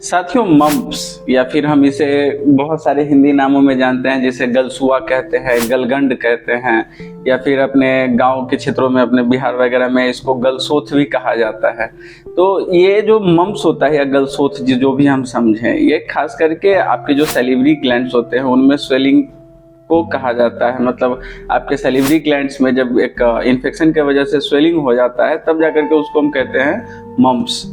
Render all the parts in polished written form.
साथियों, मम्प्स या फिर हम इसे बहुत सारे हिंदी नामों में जानते हैं, जिसे गलसुआ कहते हैं, गलगंड कहते हैं, या फिर अपने गांव के क्षेत्रों में, अपने बिहार वगैरह में इसको गलसोथ भी कहा जाता है। तो ये जो मम्प्स होता है या गलसोथ जो भी हम समझें, ये खास करके आपके जो सैलिवरी ग्लैंड्स होते हैं उनमें स्वेलिंग को कहा जाता है। मतलब आपके सैलिवरी ग्लैंड्स में जब एक इन्फेक्शन की वजह से स्वेलिंग हो जाता है, तब जाकर के उसको हम कहते हैं मम्प्स।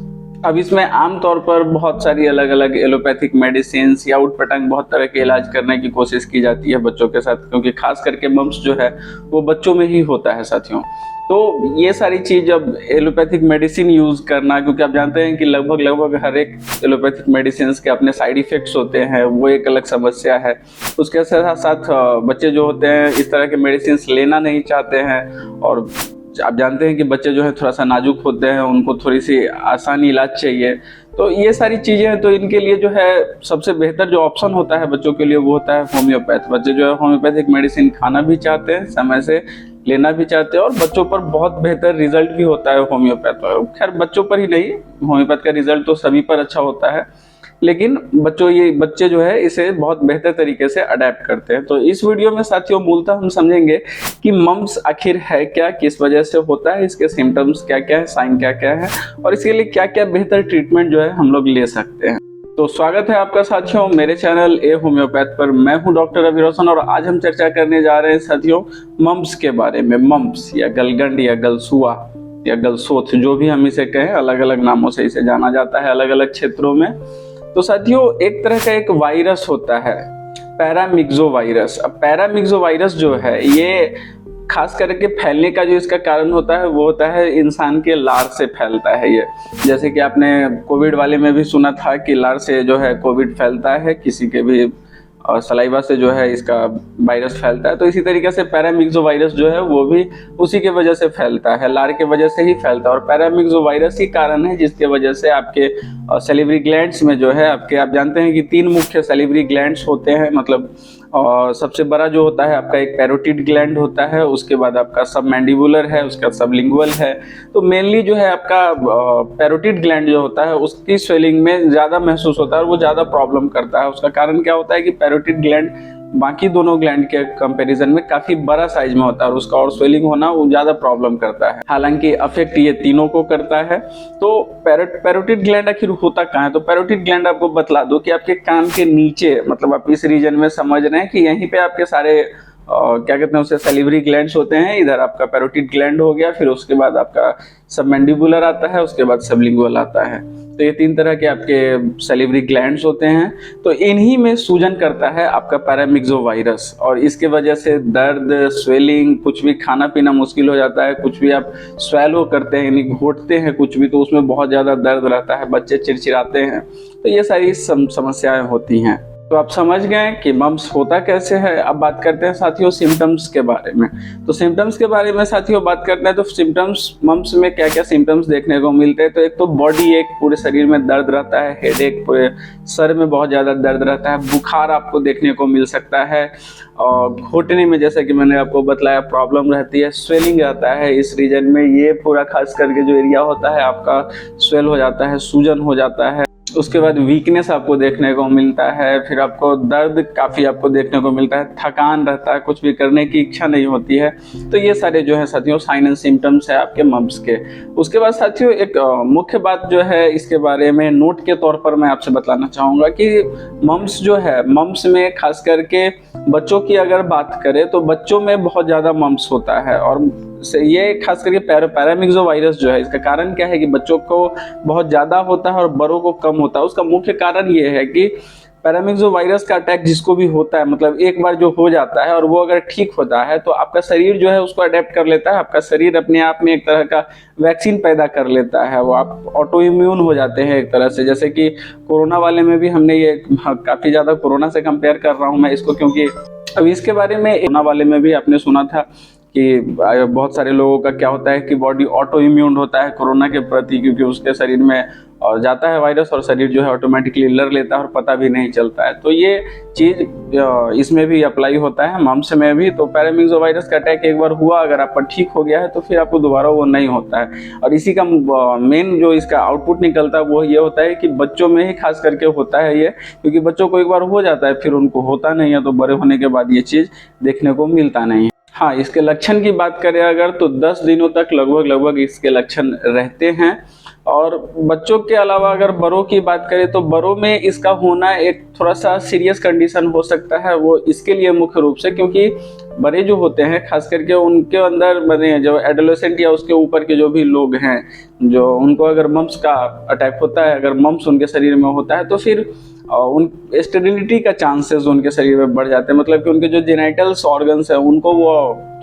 अब इसमें आमतौर पर बहुत सारी अलग अलग एलोपैथिक मेडिसिन या उटपटांग बहुत तरह के इलाज करने की कोशिश की जाती है बच्चों के साथ, क्योंकि खास करके मम्प्स जो है वो बच्चों में ही होता है साथियों। तो ये सारी चीज, अब एलोपैथिक मेडिसिन यूज करना, क्योंकि आप जानते हैं कि लगभग हर एक एलोपैथिक मेडिसिन के अपने साइड इफेक्ट्स होते हैं, वो एक अलग समस्या है। उसके साथ साथ बच्चे जो होते हैं इस तरह के मेडिसिन लेना नहीं चाहते हैं, और आप जानते हैं कि बच्चे जो है थोड़ा सा नाजुक होते हैं, उनको थोड़ी सी आसान इलाज चाहिए। तो ये सारी चीज़ें हैं, तो इनके लिए जो है सबसे बेहतर जो ऑप्शन होता है बच्चों के लिए वो होता है होम्योपैथ। बच्चे जो है होम्योपैथिक मेडिसिन खाना भी चाहते हैं, समय से लेना भी चाहते हैं, और बच्चों पर बहुत बेहतर रिजल्ट भी होता है होम्योपैथ। खैर बच्चों पर ही नहीं, होम्योपैथ का रिजल्ट तो सभी पर अच्छा होता है, लेकिन बच्चे जो है इसे बहुत बेहतर तरीके से अडेप्ट करते हैं। तो इस वीडियो में साथियों मूलतः हम समझेंगे कि मम्प्स आखिर है क्या, किस वजह से होता है, इसके सिम्टम्स क्या क्या है, साइन क्या क्या है, और इसके लिए क्या क्या बेहतर ट्रीटमेंट जो है हम लोग ले सकते हैं। तो स्वागत है आपका साथियों मेरे चैनल ए होम्योपैथ पर। मैं हूं डॉक्टर रवि रोशन, और आज हम चर्चा करने जा रहे हैं साथियों मम्प्स के बारे में। मम्प्स या गलगंड या गलसुआ या गलसोथ, जो भी हम इसे कहें, अलग अलग नामों से इसे जाना जाता है अलग अलग क्षेत्रों में। तो साथियों एक तरह का एक वायरस होता है पैरामिक्सो वायरस। अब पैरामिक्सो वायरस जो है ये खास करके फैलने का जो इसका कारण होता है वो होता है इंसान के लार से फैलता है ये। जैसे कि आपने कोविड वाले में भी सुना था कि लार से जो है कोविड फैलता है, किसी के भी सलाइवा से जो है इसका वायरस फैलता है। तो इसी तरीके से पैरामिक्सो वायरस जो है वो भी उसी के वजह से फैलता है, लार के वजह से ही फैलता है। और पैरामिक्सो वायरस ही कारण है जिसके वजह से आपके सैलिवरी ग्लैंड्स में जो है आप जानते हैं कि 3 मुख्य सैलिवरी ग्लैंड्स होते हैं। मतलब सबसे बड़ा जो होता है आपका एक पैरोटिड ग्लैंड होता है, उसके बाद आपका सबमैंडिबुलर है, उसका सबलिंगुअल है। तो मेनली जो है आपका पैरोटिड ग्लैंड जो होता है उसकी स्वेलिंग में ज़्यादा महसूस होता है और वो ज़्यादा प्रॉब्लम करता है। उसका कारण क्या होता है कि पैरोटिड ग्लैंड बाकी दोनों ग्लैंड के कंपैरिजन में काफी बड़ा साइज में होता है, और उसका और स्वेलिंग होना वो ज्यादा प्रॉब्लम करता है। हालांकि अफेक्ट ये तीनों को करता है। तो पैरोटिड ग्लैंड आखिर होता कहाँ है? तो पैरोटिड ग्लैंड आपको बतला दो कि आपके कान के नीचे, मतलब आप इस रीजन में समझ रहे हैं कि यहीं पे आपके सारे क्या कहते हैं उसे, सैलिवरी ग्लैंड्स होते हैं। इधर आपका पैरोटिड ग्लैंड हो गया, फिर उसके बाद आपका सबमैंडिबुलर आता है, उसके बाद सबलिंगुअल आता है। तो ये 3 तरह के आपके सैलिवरी ग्लैंड्स होते हैं। तो इन्हीं में सूजन करता है आपका पैरामिक्सो वायरस, और इसके वजह से दर्द, स्वेलिंग, कुछ भी खाना पीना मुश्किल हो जाता है, कुछ भी आप स्वेलो करते हैं यानी घोटते हैं कुछ भी, तो उसमें बहुत ज़्यादा दर्द रहता है, बच्चे चिड़चिड़ाते हैं। तो ये सारी समस्याएं होती हैं। तो आप समझ गए कि मम्प्स होता कैसे है। अब बात करते हैं साथियों सिम्टम्स के बारे में। तो सिम्टम्स के बारे में साथियों बात करते हैं तो सिम्टम्स मम्प्स में क्या क्या सिम्टम्स देखने को मिलते हैं। तो एक तो बॉडी एक, पूरे शरीर में दर्द रहता है, हेडेक, पूरे सर में बहुत ज़्यादा दर्द रहता है, बुखार आपको देखने को मिल सकता है, और घुटने में जैसा कि मैंने आपको बतलाया प्रॉब्लम रहती है, स्वेलिंग रहता है इस रीजन में, ये पूरा खास करके जो एरिया होता है आपका स्वेल हो जाता है, सूजन हो जाता है। उसके बाद वीकनेस आपको देखने को मिलता है, फिर आपको दर्द काफ़ी आपको देखने को मिलता है, थकान रहता है, कुछ भी करने की इच्छा नहीं होती है। तो ये सारे जो है साथियों साइन एंड सिम्टम्स है आपके मम्प्स के। उसके बाद साथियों एक मुख्य बात जो है इसके बारे में नोट के तौर पर मैं आपसे बतलाना चाहूँगा कि मम्प्स जो है, मम्प्स में खास करके बच्चों की अगर बात करें तो बच्चों में बहुत ज़्यादा मम्प्स होता है। और ये खास करके पैरामिक्सो वायरस जो है, इसका कारण क्या है कि बच्चों को बहुत ज़्यादा होता है और बड़ों को कम होता है। उसका मुख्य कारण ये है कि पैरामिक्सो वायरस का अटैक जिसको भी होता है, मतलब एक बार जो हो जाता है और वो अगर ठीक होता है तो आपका शरीर जो है उसको अडेप्ट कर लेता है। आपका शरीर अपने आप में एक तरह का वैक्सीन पैदा कर लेता है, वो आप ऑटो इम्यून हो जाते हैं एक तरह से। जैसे कि कोरोना वाले में भी हमने ये काफ़ी ज़्यादा कोरोना से कंपेयर कर रहा हूँ मैं इसको, क्योंकि अब इसके बारे में कोरोना वाले में भी आपने सुना था कि बहुत सारे लोगों का क्या होता है कि बॉडी ऑटो इम्यून होता है कोरोना के प्रति, क्योंकि उसके शरीर में जाता है वायरस और शरीर जो है ऑटोमेटिकली लड़ लेता है और पता भी नहीं चलता है। तो ये चीज़ इसमें भी अप्लाई होता है, मम्प्स में भी। तो पैरामिक्सोवायरस का अटैक एक बार हुआ, अगर आपका ठीक हो गया है तो फिर आपको दोबारा वो नहीं होता है। और इसी का मेन जो इसका आउटपुट निकलता है वो ये होता है कि बच्चों में ही खास करके होता है ये, क्योंकि बच्चों को एक बार हो जाता है फिर उनको होता नहीं है, तो बड़े होने के बाद ये चीज़ देखने को मिलता नहीं है। हाँ, इसके लक्षण की बात करें अगर, तो 10 दिनों तक लगभग इसके लक्षण रहते हैं। और बच्चों के अलावा अगर बड़ों की बात करें तो बड़ों में इसका होना एक थोड़ा सा सीरियस कंडीशन हो सकता है। वो इसके लिए मुख्य रूप से क्योंकि बड़े जो होते हैं खास करके उनके अंदर बने जो एडोलेसेंट या उसके ऊपर के जो भी लोग हैं, जो उनको अगर मम्प्स का अटैक होता है, अगर मम्प्स उनके शरीर में होता है तो फिर उन स्टेरिलिटी का चांसेस उनके शरीर में बढ़ जाते हैं। मतलब कि उनके जो जेनाइटल्स ऑर्गन्स हैं उनको वो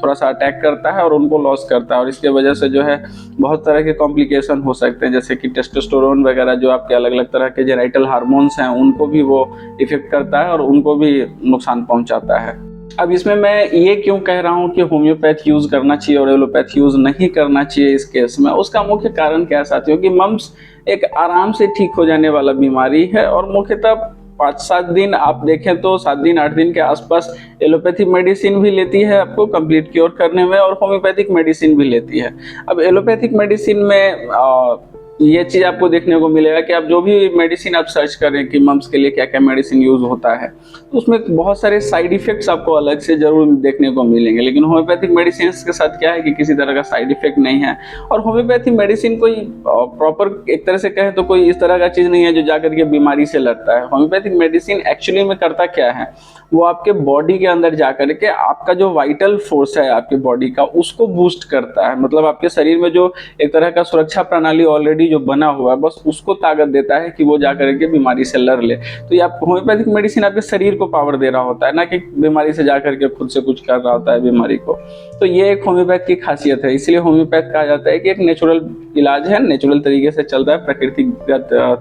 थोड़ा सा अटैक करता है और उनको लॉस करता है, और इसके वजह से जो है बहुत तरह के कॉम्प्लिकेशन हो सकते हैं, जैसे कि टेस्टोस्टेरोन वगैरह जो आपके अलग अलग तरह के जेनाइटल हार्मोन्स हैं उनको भी वो इफेक्ट करता है और उनको भी नुकसान पहुंचाता है। अब इसमें मैं ये क्यों कह रहा हूँ कि होम्योपैथ यूज़ करना चाहिए और एलोपैथ यूज़ नहीं करना चाहिए इस केस में, उसका मुख्य कारण क्या है साथियों कि मम्प्स एक आराम से ठीक हो जाने वाला बीमारी है, और मुख्यतः 5-7 दिन आप देखें तो 7 दिन 8 दिन के आसपास एलोपैथिक मेडिसिन भी लेती है आपको कंप्लीट क्योर करने में, और होम्योपैथिक मेडिसिन भी लेती है। अब एलोपैथिक मेडिसिन में ये चीज़ आपको देखने को मिलेगा कि आप जो भी मेडिसिन आप सर्च करें कि मम्प्स के लिए क्या क्या मेडिसिन यूज़ होता है, तो उसमें बहुत सारे साइड इफ़ेक्ट्स आपको अलग से ज़रूर देखने को मिलेंगे। लेकिन होम्योपैथिक मेडिसिन के साथ क्या है कि किसी तरह का साइड इफेक्ट नहीं है, और होम्योपैथिक मेडिसिन कोई प्रॉपर एक तरह से कहें तो कोई इस तरह का चीज़ नहीं है जो जाकर के बीमारी से लड़ता है। होम्योपैथिक मेडिसिन एक्चुअली में करता क्या है, वो आपके बॉडी के अंदर जाकर के आपका जो वाइटल फोर्स है आपके बॉडी का उसको बूस्ट करता है। मतलब आपके शरीर में जो एक तरह का सुरक्षा प्रणाली ऑलरेडी जो बना हुआ है बस उसको ताकत देता है कि वो जाकर के बीमारी से लड़ ले। तो ये आप होम्योपैथिक मेडिसिन आपके शरीर को पावर दे रहा होता है, ना कि बीमारी से जाकर के खुद से कुछ कर रहा होता है बीमारी को। तो ये एक होम्योपैथ की खासियत है, इसलिए होम्योपैथ कहा जाता है कि एक नेचुरल इलाज है, नेचुरल तरीके से चलता है, प्राकृतिक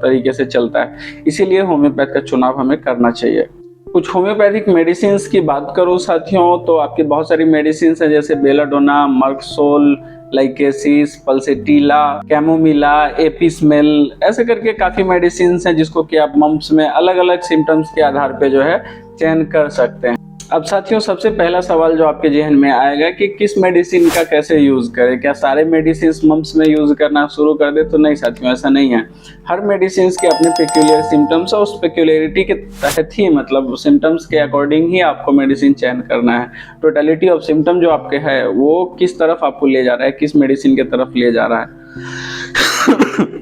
तरीके से चलता है, इसीलिए होम्योपैथ का चुनाव हमें करना चाहिए। कुछ होम्योपैथिक मेडिसिन की बात करूं साथियों तो आपकी बहुत सारी मेडिसिन है, जैसे बेलाडोना, मर्कसोल, लाइकेसिस, पल्सेटिला, कैमोमिला, एपिस्मेल, ऐसे करके काफ़ी मेडिसिन हैं जिसको कि आप मम्प्स में अलग अलग सिम्टम्स के आधार पे जो है चयन कर सकते हैं। अब साथियों सबसे पहला सवाल जो आपके जहन में आएगा कि किस मेडिसिन का कैसे यूज़ करें, क्या सारे मेडिसिन मम्प्स में यूज़ करना शुरू कर दे? तो नहीं साथियों, ऐसा नहीं है। हर मेडिसिन के अपने पेक्यूलियर सिम्टम्स और उस पेक्यूलियरिटी के तहत ही, मतलब सिम्टम्स के अकॉर्डिंग ही आपको मेडिसिन चयन करना है। टोटलिटी ऑफ सिम्टम जो आपके है वो किस तरफ आपको ले जा रहा है, किस मेडिसिन की तरफ ले जा रहा है।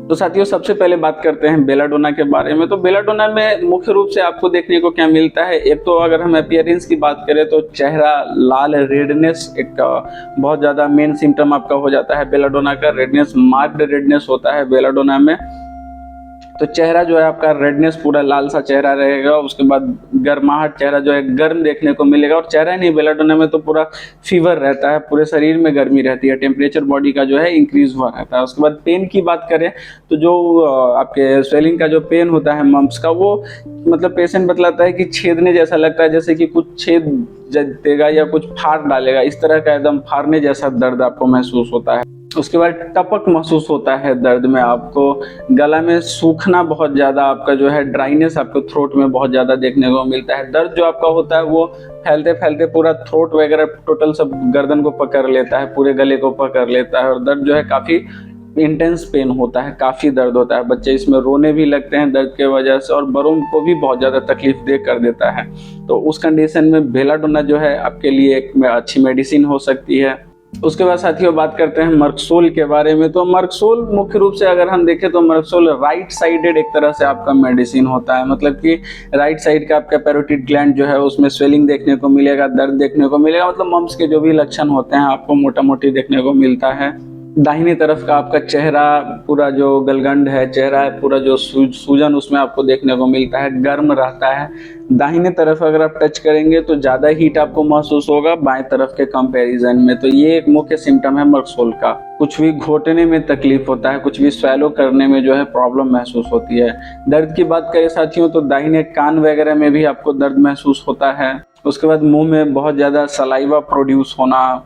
तो साथियों सबसे पहले बात करते हैं बेलाडोना के बारे में। तो बेलाडोना में मुख्य रूप से आपको देखने को क्या मिलता है, एक तो अगर हम अपीयरेंस की बात करें तो चेहरा लाल, रेडनेस एक बहुत ज़्यादा मेन सिम्टम आपका हो जाता है बेलाडोना का। रेडनेस, मार्क्ड रेडनेस होता है बेलाडोना में। तो चेहरा जो है आपका रेडनेस, पूरा लाल सा चेहरा रहेगा। उसके बाद गर्माहट, चेहरा जो है गर्म देखने को मिलेगा। और चेहरा नहीं, बेलाडोना में तो पूरा फीवर रहता है, पूरे शरीर में गर्मी रहती है, टेम्परेचर बॉडी का जो है इंक्रीज हुआ रहता है। उसके बाद पेन की बात करें तो जो आपके स्वेलिंग का जो पेन होता है मम्प्स का, वो मतलब पेशेंट बतलाता है कि छेदने जैसा लगता है, जैसे कि कुछ छेद देगा या कुछ फाड़ डालेगा, इस तरह का एकदम फाड़ने जैसा दर्द आपको महसूस होता है। उसके बाद टपक महसूस होता है दर्द में आपको। गला में सूखना बहुत ज़्यादा, आपका जो है ड्राइनेस आपको थ्रोट में बहुत ज़्यादा देखने को मिलता है। दर्द जो आपका होता है वो फैलते फैलते पूरा थ्रोट वगैरह टोटल सब गर्दन को पकड़ लेता है, पूरे गले को पकड़ लेता है। और दर्द जो है काफ़ी इंटेंस पेन होता है, काफ़ी दर्द होता है। बच्चे इसमें रोने भी लगते हैं दर्द के वजह से, और बड़ों को भी बहुत ज़्यादा तकलीफ दे कर देता है। तो उस कंडीशन में बेलाडोना जो है आपके लिए एक अच्छी मेडिसिन हो सकती है। उसके बाद साथियों बात करते हैं मर्कसोल के बारे में। तो मर्कसोल मुख्य रूप से अगर हम देखें तो मर्कसोल राइट साइडेड एक तरह से आपका मेडिसिन होता है। मतलब कि राइट साइड का आपका पैरोटिड ग्लैंड जो है उसमें स्वेलिंग देखने को मिलेगा, दर्द देखने को मिलेगा। मतलब मम्प्स के जो भी लक्षण होते हैं आपको मोटा मोटी देखने को मिलता है। दाहिने तरफ का आपका चेहरा पूरा जो गलगंड है, चेहरा है पूरा जो सूजन उसमें आपको देखने को मिलता है, गर्म रहता है। दाहिने तरफ अगर आप टच करेंगे तो ज़्यादा हीट आपको महसूस होगा बाएं तरफ के कंपैरिजन में। तो ये एक मुख्य सिम्टम है मर्कसोल का। कुछ भी घोटने में तकलीफ होता है, कुछ भी स्वैलो करने में जो है प्रॉब्लम महसूस होती है। दर्द की बात करें साथियों तो दाहिने कान वगैरह में भी आपको दर्द महसूस होता है। उसके बाद मुंह में बहुत ज़्यादा सलाइवा प्रोड्यूस होना,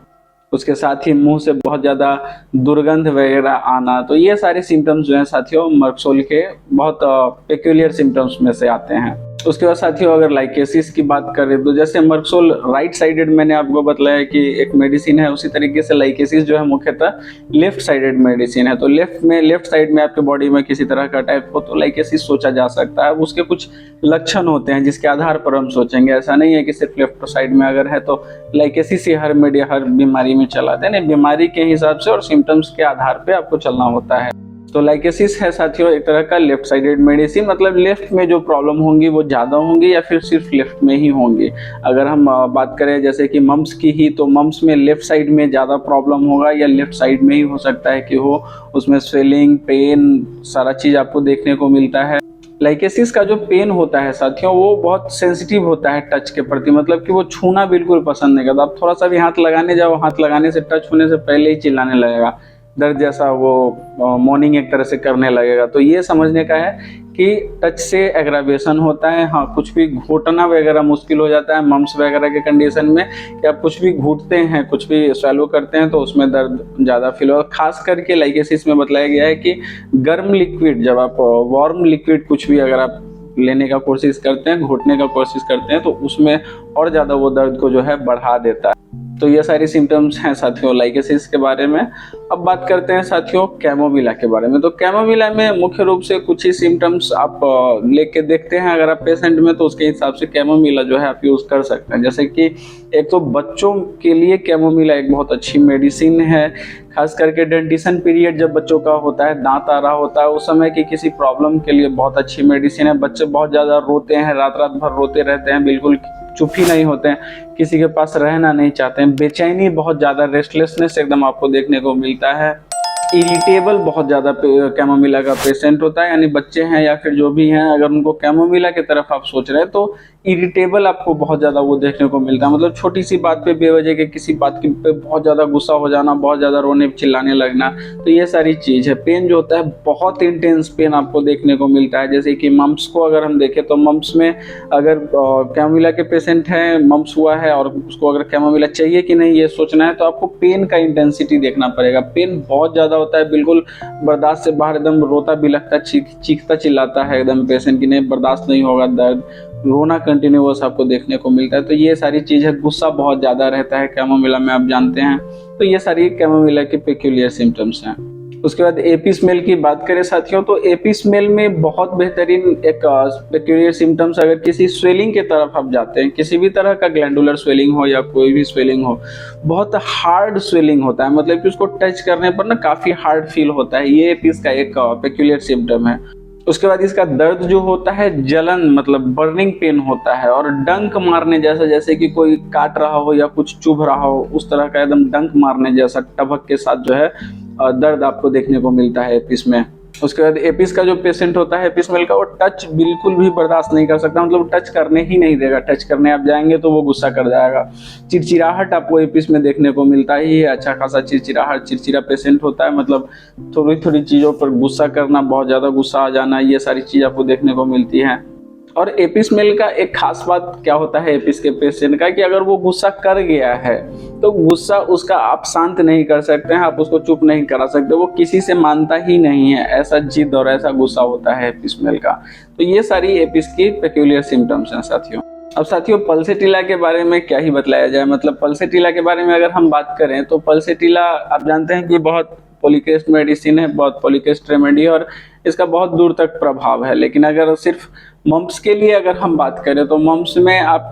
उसके साथ ही मुंह से बहुत ज़्यादा दुर्गंध वगैरह आना। तो ये सारे सिम्टम्स जो हैं साथियों मर्क्सोल के बहुत पेक्यूलियर सिम्टम्स में से आते हैं। उसके बाद साथियों अगर लाइकेसिस की बात करें तो जैसे मर्क्सोल राइट साइडेड मैंने आपको बताया कि एक मेडिसिन है, उसी तरीके से लाइकेसिस जो है मुख्यतः लेफ्ट साइडेड मेडिसिन है। तो लेफ्ट साइड में आपके बॉडी में किसी तरह का अटैक हो तो लाइकेसिस सोचा जा सकता है। उसके कुछ लक्षण होते हैं जिसके आधार पर हम सोचेंगे, ऐसा नहीं है कि सिर्फ लेफ्ट साइड में अगर है तो लाइकेसिस ही हर बीमारी में चलाते हैं। नहीं, बीमारी के हिसाब से और सिम्टम्स के आधार पर आपको चलना होता है। तो लाइकेसिस है साथियों एक तरह का लेफ्ट साइडेड मेडिसिन, मतलब लेफ्ट में जो प्रॉब्लम होंगी वो ज़्यादा होंगी या फिर सिर्फ लेफ्ट में ही होंगी। अगर हम बात करें जैसे कि मम्स की ही, तो मम्स में लेफ्ट साइड में ज़्यादा प्रॉब्लम होगा या लेफ्ट साइड में ही हो सकता है कि हो, उसमें स्वेलिंग, पेन, सारा चीज़ आपको देखने को मिलता है। लाइकेसिस का जो पेन होता है साथियों वो बहुत सेंसिटिव होता है टच के प्रति, मतलब कि वो छूना बिल्कुल पसंद नहीं करता। आप थोड़ा सा भी हाथ लगाने जाओ, हाथ लगाने से, टच होने से पहले ही चिल्लाने लगेगा, दर्द जैसा वो मॉर्निंग एक तरह से करने लगेगा। तो ये समझने का है कि टच से एग्रावेशन होता है। हाँ, कुछ भी घोटना वगैरह मुश्किल हो जाता है मम्स वगैरह के कंडीशन में, कि आप कुछ भी घूटते हैं, कुछ भी स्वैलो करते हैं तो उसमें दर्द ज़्यादा फील होगा। खास करके लाइकेसिस में बताया गया है कि गर्म लिक्विड, जब आप वार्म लिक्विड कुछ भी अगर आप लेने का कोशिश करते हैं, घोटने का कोशिश करते हैं, तो उसमें और ज़्यादा वो दर्द को जो है बढ़ा देता है। तो ये सारी सिम्टम्स हैं साथियों लाइकेसिस के बारे में। अब बात करते हैं साथियों कैमोमिला के बारे में। तो कैमोमिला में मुख्य रूप से कुछ ही सिम्टम्स आप लेके देखते हैं अगर आप पेशेंट में, तो उसके हिसाब से कैमोमिला जो है आप यूज़ कर सकते हैं। जैसे कि एक तो बच्चों के लिए कैमोमिला एक बहुत अच्छी मेडिसिन है, खास करके डेंटिशन पीरियड जब बच्चों का होता है, दांत आ रहा होता है, उस समय की किसी प्रॉब्लम के लिए बहुत अच्छी मेडिसिन है। बच्चे बहुत ज़्यादा रोते हैं, रात रात भर रोते रहते हैं, बिल्कुल चुप ही नहीं होते हैं, किसी के पास रहना नहीं चाहते हैं, बेचैनी बहुत ज़्यादा, रेस्टलेसनेस एकदम आपको देखने को मिलता है, इरिटेबल बहुत ज़्यादा कैमोमिला का पेशेंट होता है। यानी बच्चे हैं या फिर जो भी हैं, अगर उनको कैमोमिला की तरफ आप सोच रहे हैं तो इरिटेबल आपको बहुत ज़्यादा वो देखने को मिलता है। मतलब छोटी सी बात पे बेवजह के किसी बात की पे बहुत ज़्यादा गुस्सा हो जाना, बहुत ज़्यादा रोने चिल्लाने लगना, तो ये सारी चीज़ है। पेन जो होता है बहुत इंटेंस पेन आपको देखने को मिलता है। जैसे कि मम्स को अगर हम देखें तो मम्स में अगर कैमोमिला के पेशेंट हैं, मम्स हुआ है और उसको अगर कैमोमिला चाहिए कि नहीं ये सोचना है, तो आपको पेन का इंटेंसिटी देखना पड़ेगा। पेन बहुत ज़्यादा होता है, बिल्कुल बर्दाश्त से बाहर, एकदम रोता बिलखता चीखता चिल्लाता है एकदम पेशेंट की नहीं बर्दाश्त नहीं होगा, दर्द, रोना कंटिन्यूअस आपको देखने को मिलता है। तो ये सारी चीज़ है। गुस्सा बहुत ज़्यादा रहता है कैमोमिला में, आप जानते हैं। तो ये सारी कैमोमिला के पेक्यूलियर सिम्टम्स हैं। उसके बाद एपी स्मेल की बात करें साथियों, तो एपी स्मेल में बहुत बेहतरीन एक पेक्यूलियर सिम्टम्स, अगर किसी स्वेलिंग की तरफ आप जाते हैं, किसी भी तरह का ग्लैंडुलर स्वेलिंग हो या कोई भी स्वेलिंग हो, बहुत हार्ड स्वेलिंग होता है, मतलब कि उसको टच करने पर ना काफ़ी हार्ड फील होता है, ये एपीज का एक पेक्यूलियर सिम्टम है। उसके बाद इसका दर्द जो होता है जलन, मतलब बर्निंग पेन होता है, और डंक मारने जैसा, जैसे कि कोई काट रहा हो या कुछ चुभ रहा हो, उस तरह का एकदम डंक मारने जैसा टभक के साथ जो है दर्द आपको देखने को मिलता है एपिस में। उसके बाद एपिस का जो पेशेंट होता है एपिस मेल का, वो टच बिल्कुल भी बर्दाश्त नहीं कर सकता, मतलब टच करने ही नहीं देगा। टच करने आप जाएंगे तो वो गुस्सा कर जाएगा। चिड़चिड़ाहट आपको एपिस में देखने को मिलता ही है, अच्छा खासा चिड़चिड़ाहट, चिड़चिड़ा पेशेंट होता है, मतलब थोड़ी थोड़ी चीज़ों पर गुस्सा करना, बहुत ज़्यादा गुस्सा आ जाना, ये सारी चीज़ आपको देखने को मिलती है। और एपिस मेल का एक खास बात क्या होता है एपिस के पेशेंट का, कि अगर वो गुस्सा कर गया है तो गुस्सा उसका आप शांत नहीं कर सकते हैं, आप उसको चुप नहीं करा सकते, वो किसी से मानता ही नहीं है, ऐसा जिद और ऐसा गुस्सा होता है एपिस मेल का। तो ये सारी एपिस की पेक्यूलियर सिम्टम्स हैं साथियों। अब साथियों पल्सेटिला के बारे में क्या ही बतलाया जाए, मतलब पल्सेटिला के बारे में अगर हम बात करें तो पल्सेटिला आप जानते हैं कि बहुत पॉलीकेस्ट मेडिसिन है, बहुत पॉलीकेस्ट रेमेडी है, और इसका बहुत दूर तक प्रभाव है। लेकिन अगर सिर्फ मम्स के लिए अगर हम बात करें तो मम्स में आप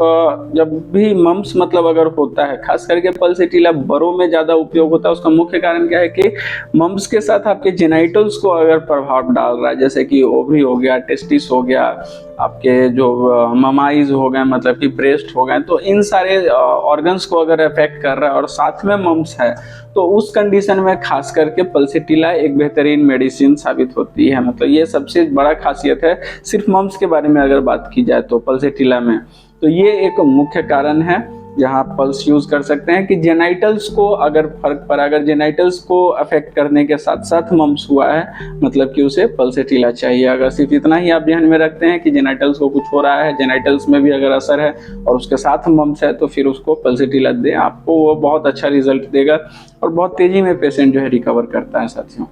जब भी मम्स मतलब अगर होता है, खास करके पल्सेटिला बड़ों में ज़्यादा उपयोग होता है। उसका मुख्य कारण क्या है कि मम्स के साथ आपके जेनाइटल्स को अगर प्रभाव डाल रहा है, जैसे कि ओवरी हो गया, टेस्टिस हो गया, आपके जो ममाइज हो गए, मतलब कि ब्रेस्ट हो गए, तो इन सारे ऑर्गन्स को अगर अफेक्ट कर रहा है और साथ में मम्स है, तो उस कंडीशन में खास करके पल्सेटिला एक बेहतरीन मेडिसिन साबित होती है। मतलब ये सबसे बड़ा खासियत है सिर्फ मम्स के बारे में अगर बात की जाए तो पल्सेटिला में, तो ये एक मुख्य कारण है। जहां आप पल्स यूज कर सकते हैं कि जेनाइटल्स को अगर फर्क पड़ा, अगर जेनाइटल्स को अफेक्ट करने के साथ साथ मम्स हुआ है मतलब कि उसे पल्सेटिला चाहिए। अगर सिर्फ इतना ही आप ध्यान में रखते हैं कि जेनाइटल्स को कुछ हो रहा है, जेनाइटल्स में भी अगर असर है और उसके साथ मम्स है, तो फिर उसको पल्सेटिला दें, आपको वो बहुत अच्छा रिजल्ट देगा और बहुत तेजी में पेशेंट जो है रिकवर करता है साथियों।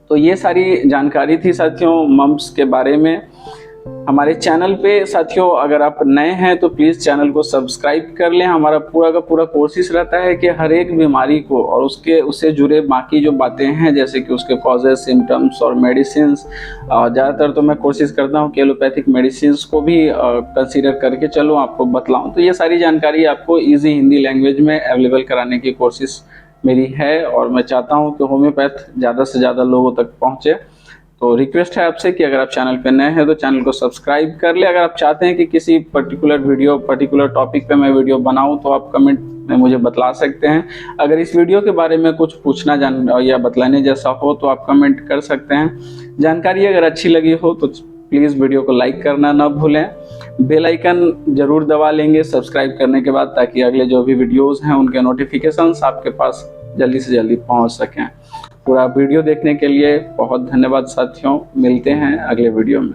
तो ये सारी जानकारी थी साथियों मम्स के बारे में। हमारे चैनल पे साथियों अगर आप नए हैं तो प्लीज़ चैनल को सब्सक्राइब कर लें। हमारा पूरा का पूरा कोशिश रहता है कि हर एक बीमारी को और उससे जुड़े बाकी जो बातें हैं जैसे कि उसके कॉजेज, सिम्टम्स और मेडिसिन, ज़्यादातर तो मैं कोशिश करता हूँ कि एलोपैथिक मेडिसिन को भी कंसीडर करके चलूँ, आपको बतलाऊँ। तो ये सारी जानकारी आपको ईजी हिंदी लैंग्वेज में अवेलेबल कराने की कोशिश मेरी है और मैं चाहता हूँ कि होम्योपैथ ज़्यादा से ज़्यादा लोगों तक पहुँचे। तो रिक्वेस्ट है आपसे कि अगर आप चैनल पे नए हैं तो चैनल को सब्सक्राइब कर ले। अगर आप चाहते हैं कि किसी पर्टिकुलर टॉपिक पे मैं वीडियो बनाऊं तो आप कमेंट में मुझे बतला सकते हैं। अगर इस वीडियो के बारे में कुछ पूछना या बतलाने जैसा हो तो आप कमेंट कर सकते हैं। जानकारी अगर अच्छी लगी हो तो प्लीज़ वीडियो को लाइक करना ना भूलें, बेल आइकन जरूर दबा लेंगे सब्सक्राइब करने के बाद, ताकि अगले जो भी वीडियोज़ हैं उनके नोटिफिकेशंस आपके पास जल्दी से जल्दी पहुंच सकें। पूरा वीडियो देखने के लिए बहुत धन्यवाद साथियों, मिलते हैं अगले वीडियो में।